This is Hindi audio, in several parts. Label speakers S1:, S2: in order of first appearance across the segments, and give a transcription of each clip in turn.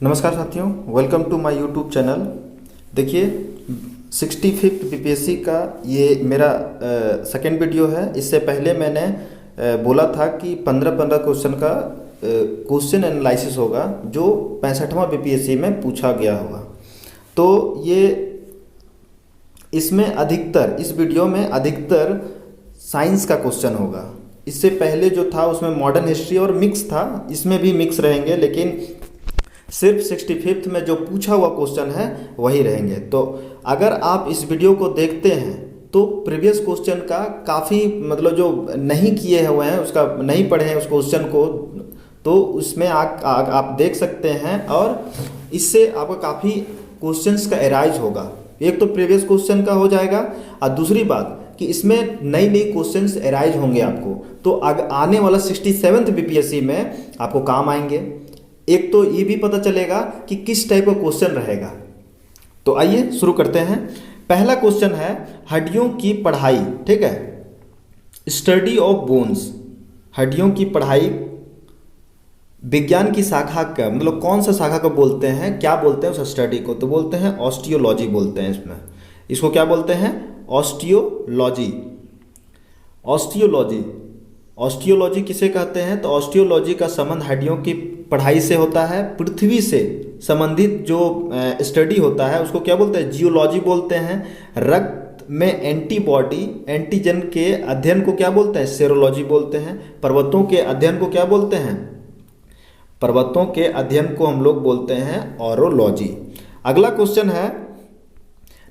S1: नमस्कार साथियों, welcome to my YouTube channel. देखिए 65th बीपीएससी का ये मेरा सेकेंड वीडियो है। इससे पहले मैंने बोला था कि 15 क्वेश्चन का क्वेश्चन एनालिसिस होगा जो 65वां बीपीएससी में पूछा गया होगा। तो ये इसमें अधिकतर, इस वीडियो में अधिकतर साइंस का क्वेश्चन होगा। इससे पहले जो था उसमें मॉडर्न हिस्ट्री और मिक्स था, इसमें भी मिक्स रहेंगे, लेकिन सिर्फ 65th में जो पूछा हुआ क्वेश्चन है वही रहेंगे। तो अगर आप इस वीडियो को देखते हैं तो प्रीवियस क्वेश्चन का काफ़ी मतलब जो नहीं किए हुए हैं, उसका नहीं पढ़े हैं उस क्वेश्चन को, तो उसमें आप देख सकते हैं और इससे आपका काफ़ी क्वेश्चंस का एराइज होगा। एक तो प्रीवियस क्वेश्चन का हो जाएगा और दूसरी बात कि इसमें नई नई क्वेश्चंस एराइज होंगे आपको, तो आने वाला 67th बीपीएससी में आपको काम आएंगे। एक तो ये भी पता चलेगा कि किस टाइप का क्वेश्चन रहेगा। तो आइए शुरू करते हैं। पहला क्वेश्चन है हड्डियों की पढ़ाई, ठीक है, स्टडी ऑफ बोन्स। हड्डियों की पढ़ाई विज्ञान की शाखा का मतलब कौन सा शाखा को बोलते हैं, क्या बोलते हैं उस स्टडी को? तो बोलते हैं ऑस्टियोलॉजी बोलते हैं। इसमें इसको क्या बोलते हैं? ऑस्टियोलॉजी। ऑस्टियोलॉजी ऑस्टियोलॉजी किसे कहते हैं? तो ऑस्टियोलॉजी का संबंध हड्डियों की पढ़ाई से होता है। पृथ्वी से संबंधित जो स्टडी होता है उसको क्या बोलते हैं? जियोलॉजी बोलते हैं। रक्त में एंटीबॉडी एंटीजन के अध्ययन को क्या बोलते हैं? सेरोलॉजी बोलते हैं। पर्वतों के अध्ययन को क्या बोलते हैं? पर्वतों के अध्ययन को हम लोग बोलते हैं ऑरोलॉजी। अगला क्वेश्चन है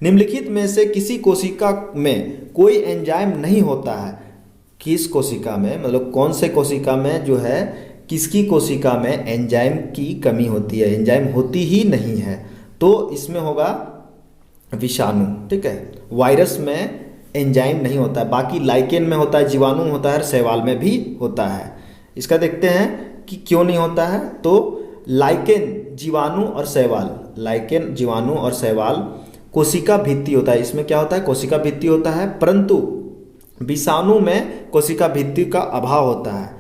S1: निम्नलिखित में से किसी कोशिका में कोई एंजाइम नहीं होता है। किस कोशिका में, मतलब कौन से कोशिका में जो है, किसकी कोशिका में एंजाइम की कमी होती है, एंजाइम होती ही नहीं है? तो इसमें होगा विषाणु, ठीक है। वायरस में एंजाइम नहीं होता है, बाकी लाइकेन में होता है, जीवाणु में होता है, शैवाल में भी होता है। इसका देखते हैं कि क्यों नहीं होता है। तो लाइकेन, जीवाणु और शैवाल, लाइकेन, जीवाणु और शैवाल कोशिका भित्ति होता है। इसमें क्या होता है? कोशिका भित्ति होता है, परंतु विषाणु में कोशिका भित्ति का अभाव होता है।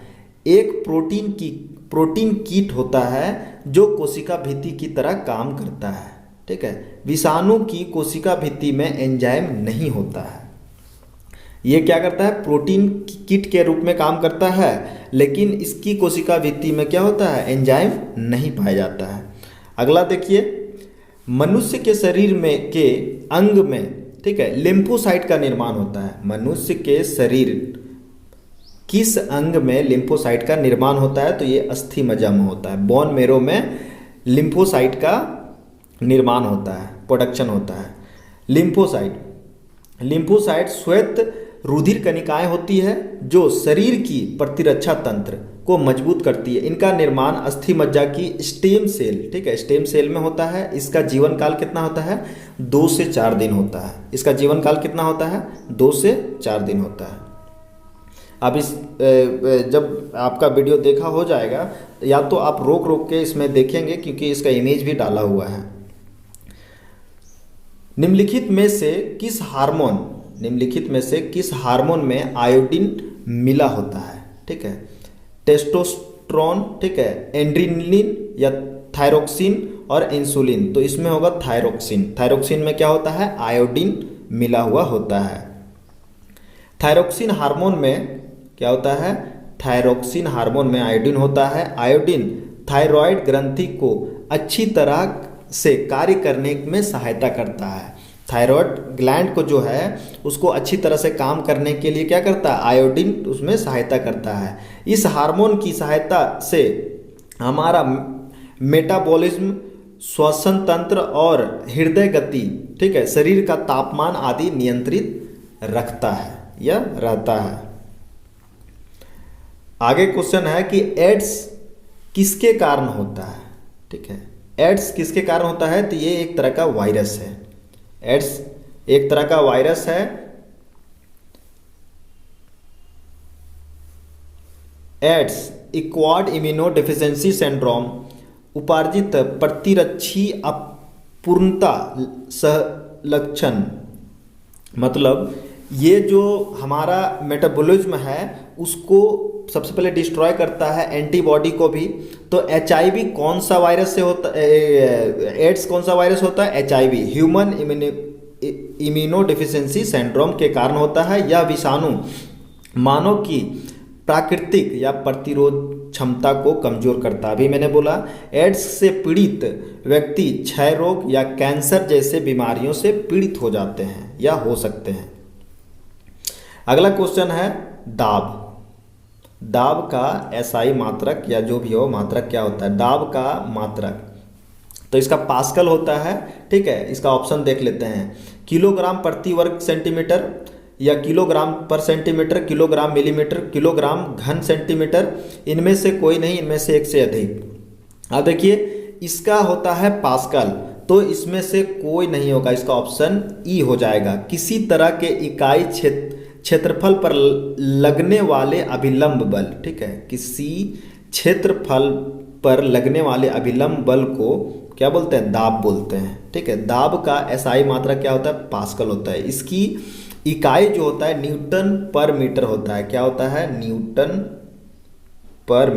S1: एक प्रोटीन कीट होता है जो कोशिका भित्ति की तरह काम करता है, ठीक है। विषाणु की कोशिका भित्ति में एंजाइम नहीं होता है। ये क्या करता है? प्रोटीन कीट के रूप में काम करता है, लेकिन इसकी कोशिका भित्ति में क्या होता है? एंजाइम नहीं पाया जाता है। अगला देखिए, मनुष्य के शरीर में के अंग में, ठीक है, लिम्फोसाइट का निर्माण होता है। मनुष्य के शरीर किस अंग में लिम्फोसाइट का निर्माण होता है? तो ये अस्थि मज्जा में होता है। बोन मेरो में लिम्फोसाइट का निर्माण होता है, प्रोडक्शन होता है। लिम्फोसाइट श्वेत रुधिर कणिकाएं होती है जो शरीर की प्रतिरक्षा तंत्र को मजबूत करती है। इनका निर्माण अस्थि मज्जा की स्टेम सेल, ठीक है, स्टेम सेल में होता है। इसका जीवन काल कितना होता है? 2 से 4 दिन होता है। इसका जीवन काल कितना होता है? 2 से 4 दिन होता है। अब इस जब आपका वीडियो देखा हो जाएगा, या तो आप रोक रोक के इसमें देखेंगे क्योंकि इसका इमेज भी डाला हुआ है। निम्नलिखित में से किस हार्मोन में आयोडीन मिला होता है? ठीक है, टेस्टोस्टेरोन, ठीक है, एड्रेनलिन या थायरोक्सिन और इंसुलिन। तो इसमें होगा थायरोक्सिन। थायरोक्सिन में क्या होता है? आयोडीन मिला हुआ होता है। थायरोक्सिन हार्मोन में क्या होता है? थायरोक्सिन हार्मोन में आयोडीन होता है। आयोडीन थायराइड ग्रंथि को अच्छी तरह से कार्य करने में सहायता करता है। थायराइड ग्लैंड को जो है उसको अच्छी तरह से काम करने के लिए क्या करता है? आयोडीन उसमें सहायता करता है। इस हार्मोन की सहायता से हमारा मेटाबॉलिज्म, श्वसन तंत्र और हृदय गति, ठीक है, शरीर का तापमान आदि नियंत्रित रखता है या रहता है। आगे क्वेश्चन है कि एड्स किसके कारण होता है? ठीक है, एड्स किसके कारण होता है? तो ये एक तरह का वायरस है। एड्स एक तरह का वायरस है। एड्स एक्वायर्ड इम्यूनोडेफिशिएंसी सिंड्रोम, उपार्जित प्रतिरक्षी अपूर्णता लक्षण, मतलब ये जो हमारा मेटाबॉलिज्म है उसको सबसे पहले डिस्ट्रॉय करता है, एंटीबॉडी को भी। तो HIV कौन सा वायरस से होता है, एड्स कौन सा वायरस होता है? HIV, human immuno deficiency syndrome के कारण होता है। यह विषाणु मानव की प्राकृतिक या प्रतिरोध क्षमता को कमजोर करता है। अभी मैंने बोला एड्स से पीड़ित व्यक्ति क्षय रोग या कैंसर जैसे बीमारियों से पीड़ित हो जाते हैं या हो सकते हैं। अगला क्वेश्चन है दाब। दाब का SI मात्रक या जो भी हो मात्रक क्या होता है? दाब का मात्रक तो इसका पास्कल होता है, ठीक है। इसका ऑप्शन देख लेते हैं, किलोग्राम प्रति वर्ग सेंटीमीटर या किलोग्राम पर सेंटीमीटर, किलोग्राम मिलीमीटर, किलोग्राम घन सेंटीमीटर, इनमें से कोई नहीं, इनमें से एक से अधिक। अब देखिए इसका होता है पास्कल, तो इसमें से कोई नहीं होगा, इसका ऑप्शन ई हो जाएगा। किसी तरह के इकाई क्षेत्रफल पर लगने वाले अभिलंब बल, ठीक है, किसी क्षेत्रफल पर लगने वाले अभिलंब बल को क्या बोलते हैं? दाब बोलते हैं, ठीक है। दाब का SI मात्रा क्या होता है? पास्कल होता है। इसकी इकाई जो होता है न्यूटन पर मीटर होता है। क्या होता है? न्यूटन पर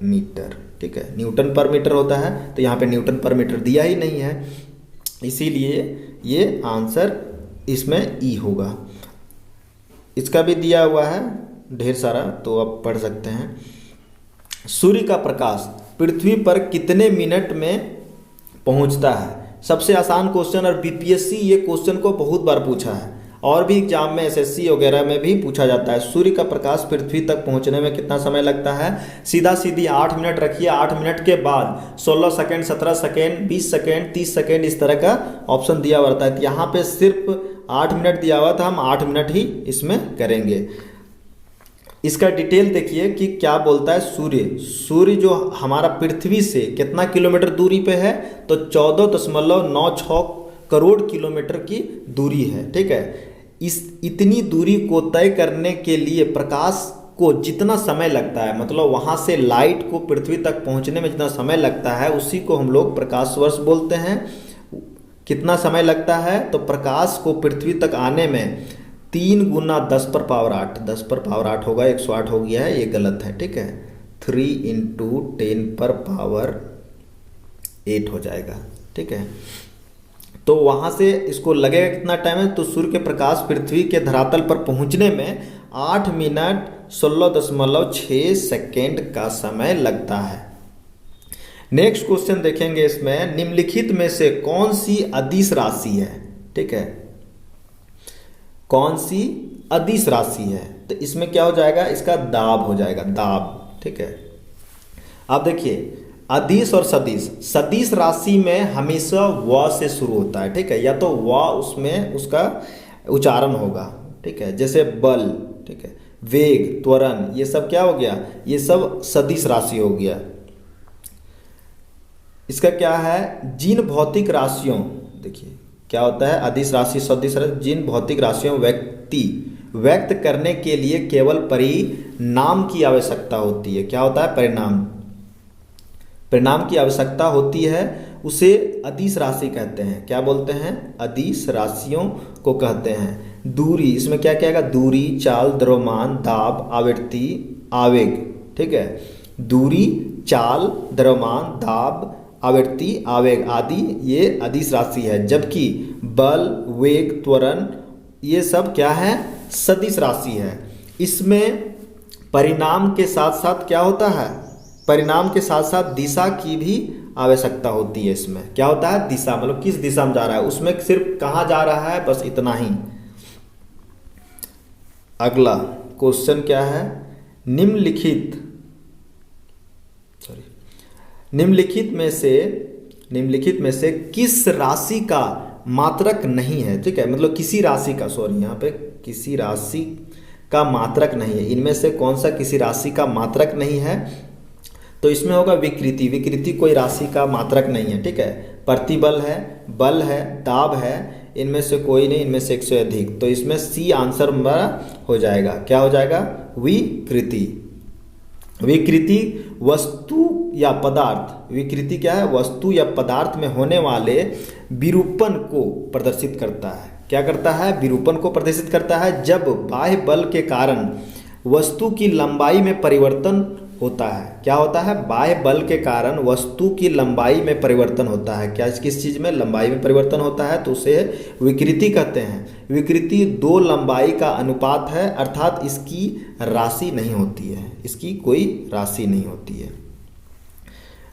S1: मीटर, ठीक है, न्यूटन पर मीटर होता है। तो यहाँ पे न्यूटन पर मीटर दिया ही नहीं है, इसीलिए ये आंसर इसमें ई होगा। इसका भी दिया हुआ है ढेर सारा, तो आप पढ़ सकते हैं। सूर्य का प्रकाश पृथ्वी पर कितने मिनट में पहुंचता है? सबसे आसान क्वेश्चन, और BPSC ये क्वेश्चन को बहुत बार पूछा है, और भी एग्जाम में SSC वगैरह में भी पूछा जाता है। सूर्य का प्रकाश पृथ्वी तक पहुंचने में कितना समय लगता है? सीधा सीधी 8 मिनट रखिए, 8 मिनट के बाद 16 सेकेंड, 17 सेकेंड, 20 सेकेंड, 30 सेकेंड, इस तरह का ऑप्शन दिया हुआ रहता है। यहाँ पे सिर्फ 8 मिनट दिया हुआ था, हम 8 मिनट ही इसमें करेंगे। इसका डिटेल देखिए कि क्या बोलता है। सूर्य जो हमारा पृथ्वी से कितना किलोमीटर दूरी पे है? तो 14.96 करोड़ किलोमीटर की दूरी है, ठीक है। इतनी दूरी को तय करने के लिए प्रकाश को जितना समय लगता है, मतलब वहाँ से लाइट को पृथ्वी तक पहुँचने में जितना समय लगता है, उसी को हम लोग प्रकाश वर्ष बोलते हैं। कितना समय लगता है? तो प्रकाश को पृथ्वी तक आने में 3 गुना 10 पर पावर 8, 10 पर पावर 8 होगा, 108 हो गया है, ये गलत है, ठीक है। 3 × 10 पर पावर 8 हो जाएगा, ठीक है। तो वहाँ से इसको लगेगा कितना टाइम है? तो सूर्य के प्रकाश पृथ्वी के धरातल पर पहुँचने में 8 मिनट 16.6 सेकेंड का समय लगता है। नेक्स्ट क्वेश्चन देखेंगे, इसमें निम्नलिखित में से कौन सी अदिश राशि है, ठीक है, कौन सी अदिश राशि है? तो इसमें क्या हो जाएगा? इसका दाब हो जाएगा, दाब, ठीक है। अब देखिए अदिश और सदिश, सदिश राशि में हमेशा व से शुरू होता है, ठीक है, या तो व उसमें उसका उच्चारण होगा, ठीक है, जैसे बल, ठीक है, वेग, त्वरण, ये सब क्या हो गया? ये सब सदिश राशि हो गया। इसका क्या है? जिन भौतिक राशियों, देखिए क्या होता है अदिश राशि, सदिश राशि, जिन भौतिक राशियों व्यक्ति व्यक्त करने के लिए केवल परिणाम की आवश्यकता होती है। क्या होता है? परिणाम की आवश्यकता होती है, उसे अदिश राशि कहते हैं। क्या बोलते हैं? अदिश राशियों को कहते हैं। दूरी, इसमें क्या क्या आएगा? दूरी, चाल, द्रव्यमान, दाब, आवृत्ति, आवेग, ठीक है। दूरी, चाल, द्रव्यमान, दाब, आवृत्ति, आवेग आदि ये अदिश राशि है। जबकि बल, वेग, त्वरण ये सब क्या है? सदिश राशि है। इसमें परिणाम के साथ साथ क्या होता है? परिणाम के साथ साथ दिशा की भी आवश्यकता होती है। इसमें क्या होता है? दिशा, मतलब किस दिशा में जा रहा है, उसमें सिर्फ कहाँ जा रहा है, बस इतना ही। अगला क्वेश्चन क्या है? निम्नलिखित में से किस राशि का मात्रक नहीं है, ठीक है, मतलब किसी राशि का, सॉरी यहाँ पे किसी राशि का मात्रक नहीं है, इनमें से कौन सा किसी राशि का मात्रक नहीं है? तो इसमें होगा विकृति। विकृति कोई राशि का मात्रक नहीं है, ठीक है। प्रतिबल है, बल है, दाब है, इनमें से कोई नहीं, इनमें से एक से अधिक। तो इसमें सी आंसर हमारा हो जाएगा। क्या हो जाएगा? विकृति। विकृति वस्तु या पदार्थ, विकृति क्या है? वस्तु या पदार्थ में होने वाले विरूपण को प्रदर्शित करता है। क्या करता है? विरूपण को प्रदर्शित करता है। जब बाह्य बल के कारण वस्तु की लंबाई में परिवर्तन होता है। क्या होता है? बाह्य बल के कारण वस्तु की लंबाई में परिवर्तन होता है। क्या किस चीज़ में लंबाई में परिवर्तन होता है? तो उसे विकृति कहते हैं। विकृति दो लंबाई का अनुपात है, अर्थात इसकी राशि नहीं होती है, इसकी कोई राशि नहीं होती है।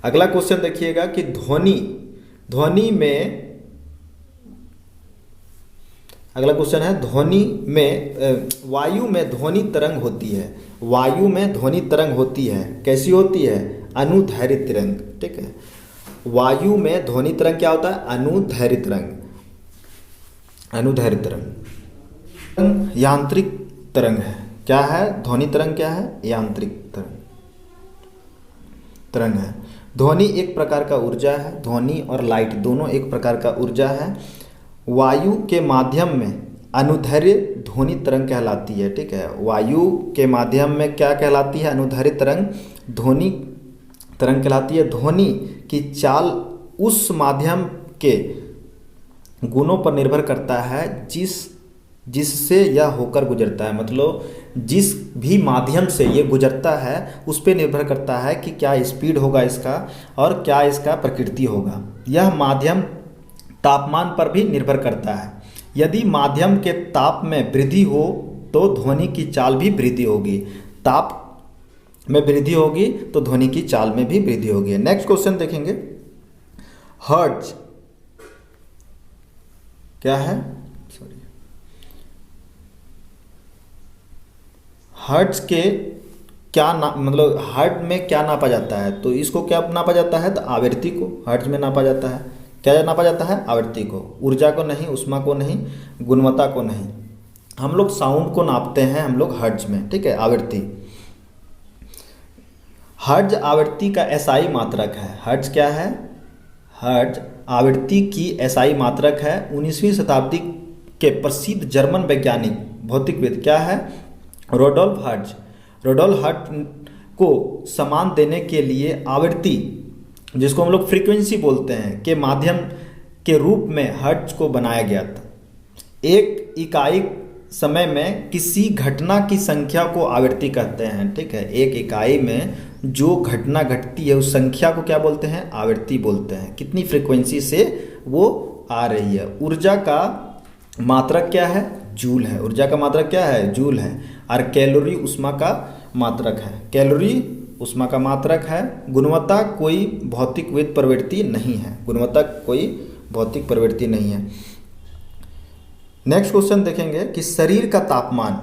S1: अगला क्वेश्चन देखिएगा कि ध्वनि में, अगला क्वेश्चन है ध्वनि में, वायु में ध्वनि तरंग होती है। वायु में ध्वनि तरंग होती है, कैसी होती है? अनुदैर्घ्य तरंग। ठीक है, वायु में ध्वनि तरंग क्या होता है? अनुदैर्घ्य तरंग। अनुदैर्घ्य तरंग यांत्रिक तरंग है। क्या है? ध्वनि तरंग क्या है? यांत्रिक तरंग है। ध्वनि एक प्रकार का ऊर्जा है। ध्वनि और लाइट दोनों एक प्रकार का ऊर्जा है। वायु के माध्यम में अनुदैर्घ्य ध्वनि तरंग कहलाती है। ठीक है, वायु के माध्यम में क्या कहलाती है? अनुदैर्घ्य तरंग ध्वनि तरंग कहलाती है। ध्वनि की चाल उस माध्यम के गुणों पर निर्भर करता है जिससे यह होकर गुजरता है। मतलब जिस भी माध्यम से ये गुजरता है उस पर निर्भर करता है कि क्या स्पीड होगा इसका और क्या इसका प्रकृति होगा। यह माध्यम तापमान पर भी निर्भर करता है। यदि माध्यम के ताप में वृद्धि हो तो ध्वनि की चाल भी वृद्धि होगी। ताप में वृद्धि होगी तो ध्वनि की चाल में भी वृद्धि होगी। नेक्स्ट क्वेश्चन देखेंगे, हर्ट्ज क्या है? हर्ट्ज के क्या मतलब हर्ट्ज में क्या नापा जाता है? तो इसको क्या नापा जाता है? तो आवृत्ति को हर्ट्ज में नापा जाता है। क्या नापा जाता है? आवृत्ति को, ऊर्जा को नहीं, ऊष्मा को नहीं, गुणवत्ता को नहीं। हम लोग साउंड को नापते हैं हम लोग हर्ट्ज में। ठीक है, आवृत्ति। हर्ट्ज आवृत्ति का एसआई मात्रक है। हर्ट्ज क्या है? हर्ट्ज आवृत्ति की एसआई मात्रक है। 19वीं शताब्दी के प्रसिद्ध जर्मन वैज्ञानिक भौतिकविद क्या है? रोडोल्फ हर्ट्ज। रोडोल्फ हर्ट्ज को समान देने के लिए आवृत्ति, जिसको हम लोग फ्रीक्वेंसी बोलते हैं, के माध्यम के रूप में हर्ट्ज को बनाया गया था। एक इकाई समय में किसी घटना की संख्या को आवृत्ति कहते हैं। ठीक है, एक इकाई में जो घटना घटती है उस संख्या को क्या बोलते हैं? आवृत्ति बोलते हैं। कितनी फ्रीक्वेंसी से वो आ रही है। ऊर्जा का मात्रक क्या है? जूल है। ऊर्जा का मात्रक क्या है? जूल है। और कैलोरी ऊष्मा का मात्रक है। कैलोरी ऊष्मा का मात्रक है। गुणवत्ता कोई भौतिकविद प्रवृत्ति नहीं है। गुणवत्ता कोई भौतिक प्रवृत्ति नहीं है। नेक्स्ट क्वेश्चन देखेंगे कि शरीर का तापमान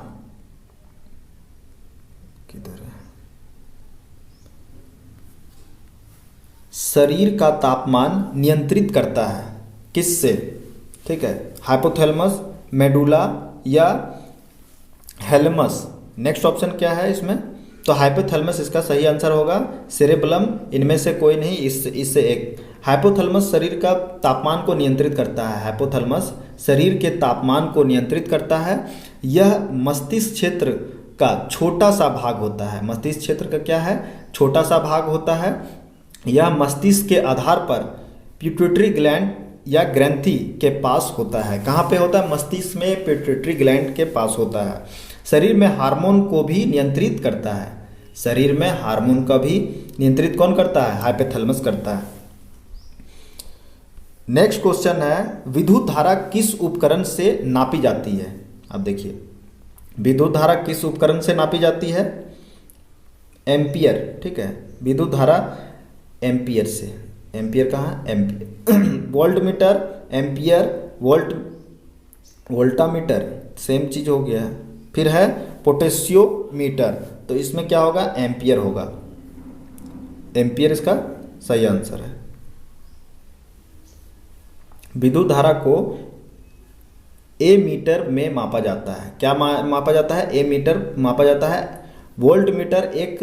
S1: किधर है? शरीर का तापमान नियंत्रित करता है किससे? ठीक है, हाइपोथैलेमस, मेडुला या हैलेमस। नेक्स्ट ऑप्शन क्या है इसमें? तो हाइपोथैलेमस इसका सही आंसर होगा। सेरेबेलम इनमें से कोई नहीं, इससे एक। हाइपोथैलेमस शरीर का तापमान को नियंत्रित करता है। हाइपोथैलेमस शरीर के तापमान को नियंत्रित करता है। यह मस्तिष्क क्षेत्र का छोटा सा भाग होता है। मस्तिष्क क्षेत्र का क्या है? छोटा सा भाग होता है। यह मस्तिष्क के आधार पर पिट्यूटरी ग्लैंड या ग्रंथि के पास होता है। कहाँ पे होता है? मस्तिष्क में पिट्यूटरी ग्लैंड के पास होता है। शरीर में हार्मोन को भी नियंत्रित करता है। शरीर में हार्मोन का भी नियंत्रित कौन करता है? हाइपोथैलेमस करता है। नेक्स्ट क्वेश्चन है, विद्युत धारा किस उपकरण से नापी जाती है? अब देखिए, विद्युत धारा किस उपकरण से नापी जाती है? एम्पियर। ठीक है, विद्युत धारा एम्पियर से। एम्पियर कहाँ? Ampere. Voltmeter, ampere, voltameter same चीज हो गया है। फिर है पोटेशियोमीटर, तो इसमें क्या होगा? एम्पियर होगा। एम्पियर इसका सही आंसर है। विद्युत धारा को ए मीटर में मापा जाता है। क्या मापा जाता है? ए मीटर मापा जाता है। वोल्ट मीटर एक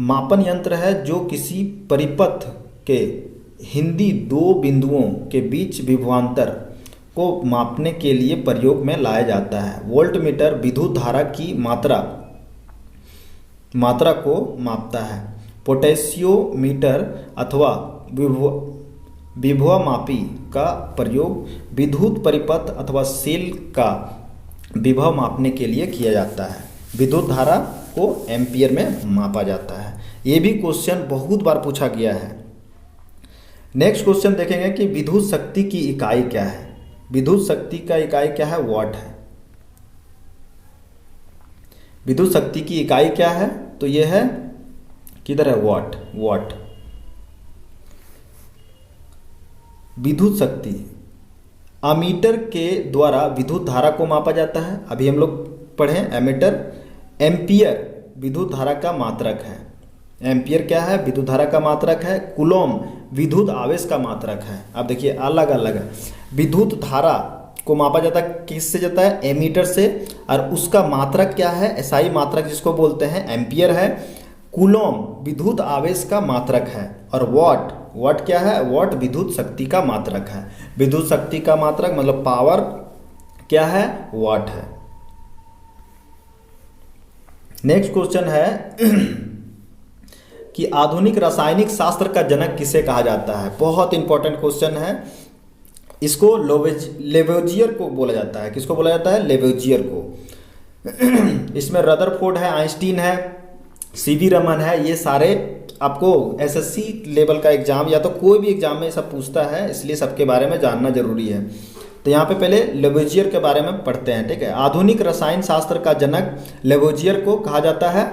S1: मापन यंत्र है जो किसी परिपथ के हिंदी दो बिंदुओं के बीच विभवांतर को मापने के लिए प्रयोग में लाया जाता है। वोल्ट मीटर विद्युत धारा की मात्रा को मापता है। पोटेशियोमीटर अथवा विभवमापी का प्रयोग विद्युत परिपथ अथवा सेल का विभव मापने के लिए किया जाता है। विद्युत धारा को एम्पियर में मापा जाता है। ये भी क्वेश्चन बहुत बार पूछा गया है। नेक्स्ट क्वेश्चन देखेंगे कि विद्युत शक्ति की इकाई क्या है। विद्युत शक्ति का इकाई क्या है? वाट है। विद्युत शक्ति की इकाई क्या है? तो ये है, किधर है? वाट। वाट विद्युत शक्ति, अमीटर के द्वारा विद्युत धारा को मापा जाता है। अभी हम लोग पढ़े एमीटर। एम्पियर विद्युत धारा का मात्रक है। एम्पियर क्या है? विद्युत धारा का मात्रक है। कूलॉम विद्युत आवेश का मात्रक है। अब देखिए अलग अलग है। विद्युत धारा को मापा जाता है किससे जाता है? एमीटर से, और उसका मात्रक क्या है? एसआई मात्रक जिसको बोलते हैं एम्पियर है। कूलॉम विद्युत आवेश का मात्रक है। और वाट, वाट क्या है? वाट विद्युत शक्ति का मात्रक है। विद्युत शक्ति का मात्रक मतलब पावर क्या है? वाट है। नेक्स्ट क्वेश्चन है कि आधुनिक रासायनिक शास्त्र का जनक किसे कहा जाता है? बहुत इंपॉर्टेंट क्वेश्चन है। इसको लेवोजियर को बोला जाता है। किसको बोला जाता है? लेवोजियर को। इसमें रदरफोर्ड है, आइंस्टीन है, सीवी रमन है। ये सारे आपको एसएससी लेवल का एग्जाम या तो कोई भी एग्जाम में सब पूछता है, इसलिए सबके बारे में जानना जरूरी है। तो यहाँ पे पहले लेवोजियर के बारे में पढ़ते हैं, ठीक है। आधुनिक रसायन शास्त्र का जनक लेवोजियर को कहा जाता है।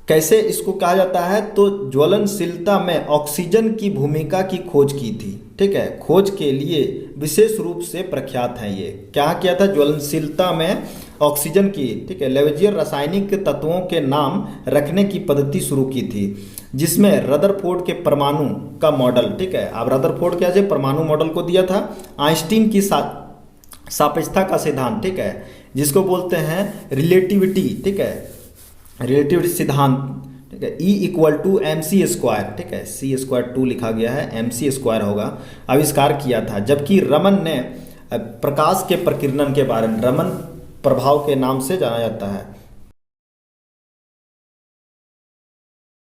S1: कैसे इसको कहा जाता है? तो ज्वलनशीलता में ऑक्सीजन की भूमिका की खोज की थी, ठीक है। खोज के लिए विशेष रूप से प्रख्यात है। ये क्या किया था? ज्वलनशीलता में ऑक्सीजन की, ठीक है। लेवोजियर रासायनिक तत्वों के नाम रखने की पद्धति शुरू की थी, जिसमें रदरफोर्ड के परमाणु का मॉडल, ठीक है। अब रदरफोर्ड क्या है? परमाणु मॉडल को दिया था। आइंस्टीन की सापेक्षता का सिद्धांत, ठीक है, जिसको बोलते हैं रिलेटिविटी, ठीक है, रिलेटिविटी सिद्धांत, ठीक है। E equal to M C square, ठीक है, सी स्क्वायर 2 लिखा गया है, एम सी स्क्वायर होगा, आविष्कार किया था। जबकि रमन ने प्रकाश के प्रकीर्णन के बारे में, रमन प्रभाव के नाम से जाना जाता है,